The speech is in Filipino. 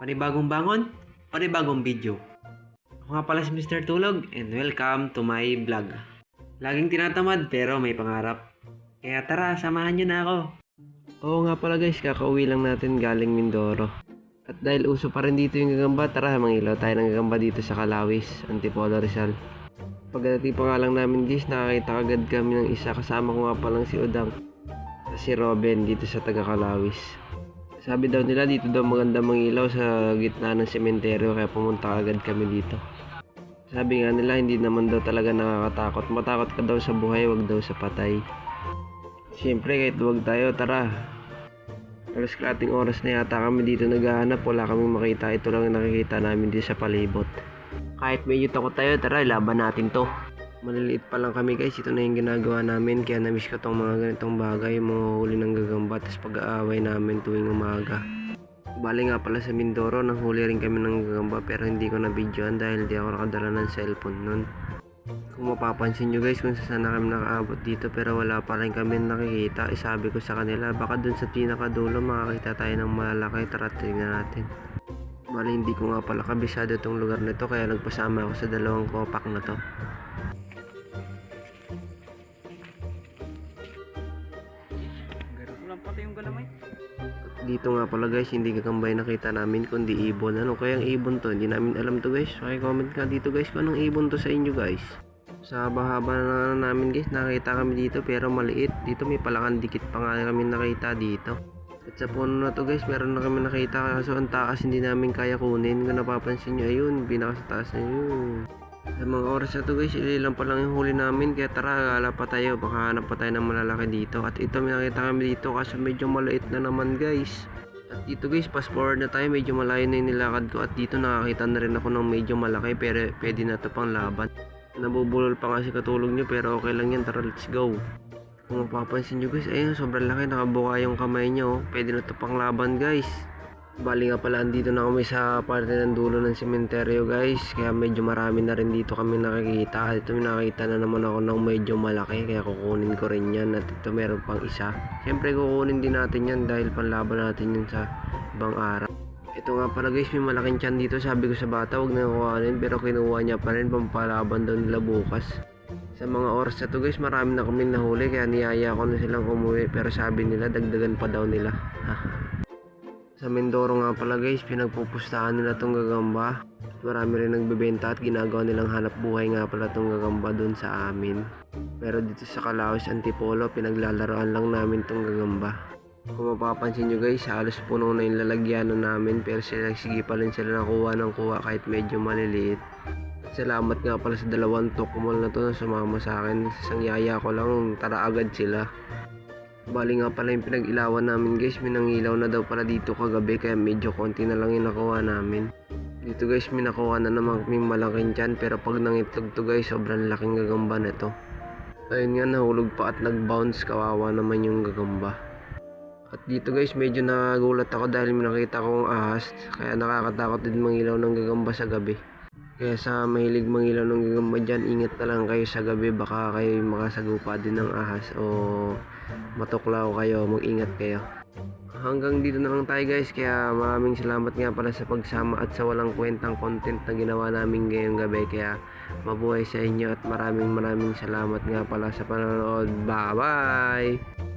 Panibagong bangon, panibagong video. Ako nga pala si Mr. Tulog and welcome to my vlog. Laging tinatamad pero may pangarap. Kaya tara, samahan nyo na ako. Oo nga pala guys, kakauwi lang natin galing Mindoro. At dahil uso pa rin dito yung gagamba, tara mangilaw tayo ng gagamba dito sa Calawis, Antipolo, Rizal. Pagdating pa nga lang namin guys, nakakita agad kami ng isa, kasama ko nga palang si Udang at si Robin dito sa taga Calawis. Sabi daw nila dito daw maganda mangilaw sa gitna ng sementeryo, kaya pumunta agad kami dito. Sabi nga nila hindi naman daw talaga nakakatakot. Matakot ka daw sa buhay, wag daw sa patay. Siyempre kahit wag tayo, tara. Alas kalating oras na yata kami dito naghahanap, wala kaming makita. Ito lang ang nakikita namin dito sa palibot. Kahit medyo takot tayo, tara laban natin to. Maliliit pa lang kami guys, ito na yung ginagawa namin. Kaya namiss ko tong mga ganitong bagay, mga huli ng gagamba, tapos pag-aaway namin tuwing umaga. Bali nga pala sa Mindoro, nanghuli rin kami ng gagamba pero hindi ko na videoan dahil di ako nakadala ng cellphone nun. Kung mapapansin nyo guys kung saan na kami nakaabot dito, pero wala pa rin kami nakikita. Sabi ko sa kanila, baka dun sa pinakadulo makakita tayo ng malalaki, tara tingnan natin. Bali hindi ko nga pala kabisado itong lugar na to, kaya nagpasama ako sa dalawang kopak na to. Dito nga pala guys, hindi gagambay nakita namin kundi ibon. Ano kaya ang ibon to? Hindi namin alam to guys. Paki-comment nga dito guys kung anong ibon to sa inyo guys. Sa haba-haba na namin guys, nakita kami dito pero maliit. Dito may palakan dikit pa nga kami nakita dito. At sa puno na to guys, meron na kami nakita kaso ang taas hindi namin kaya kunin. Kung napapansin nyo, ayun, pinaka sa taas na yun. Sa mga oras na to guys, ilan pa lang yung huli namin, kaya tara, gala pa tayo, baka hanap pa tayo ng malalaki dito. At ito, may nakita kami dito kaso medyo maliit na naman guys. At dito guys, fast forward na tayo, medyo malayo na yung nilakad ko. At dito nakakita na rin ako ng medyo malaki, pero pwede na to pang laban. Nabubulol pa nga si katulog nyo, pero okay lang yan, tara let's go. Kung mapapansin nyo guys, ayun, sobrang laki, nakabuka yung kamay nyo, pwede na to pang laban guys. Bali nga pala, andito na kami sa parte ng dulo ng sementeryo guys, kaya medyo marami na rin dito kami nakikita. Ito may nakita na naman ako ng medyo malaki, kaya kukunin ko rin yan. At ito meron pang isa, siyempre kukunin din natin yan dahil panlaban natin yun sa ibang araw. Ito nga pala guys, may malaking tiyan dito. Sabi ko sa bata wag na kukunin, pero kinuha niya pa rin, pampalaban daw nila bukas. Sa mga oras na to guys, marami na kami nahuli, kaya niyaya ko na silang umuwi, pero sabi nila dagdagan pa daw nila. Sa Mindoro nga pala guys, pinagpupustahan nila tong gagamba. Marami rin nagbebenta at ginagawa nilang hanap buhay nga pala tong gagamba doon sa amin. Pero dito sa Calawis, Antipolo, pinaglalaroan lang namin tong gagamba. Kung mapapansin nyo guys, halos puno na yung lalagyanan namin, pero sige pa rin sila nakuha ng kuha kahit medyo maliliit. At salamat nga pala sa dalawang tukmol na to na sumama sa akin. Isang yaya ko lang, tara agad sila. Bali nga pala yung pinag-ilawan namin guys, minangilaw na daw pala dito kagabi, kaya medyo konti na lang yung nakuha namin. Dito guys, minakuha na naman kaming malaking tiyan, pero pag nangitlog to guys, sobrang laking gagamba na to. Ayun nga, nahulog pa at nag-bounce, kawawa naman yung gagamba. At dito guys, medyo nagulat ako dahil nakita kong ahas, kaya nakakatakot din mangilaw ng gagamba sa gabi. Kaya sa mahilig mangilaw ng gagamba dyan, ingat na lang kayo sa gabi, baka kayo makasagupa din ng ahas o matuklaw kayo, mag-ingat kayo. Hanggang dito na lang tayo guys, kaya maraming salamat nga pala sa pagsama at sa walang kwentang content na ginawa namin ngayong gabi. Kaya mabuhay sa inyo at maraming salamat nga pala sa panonood. Bye bye!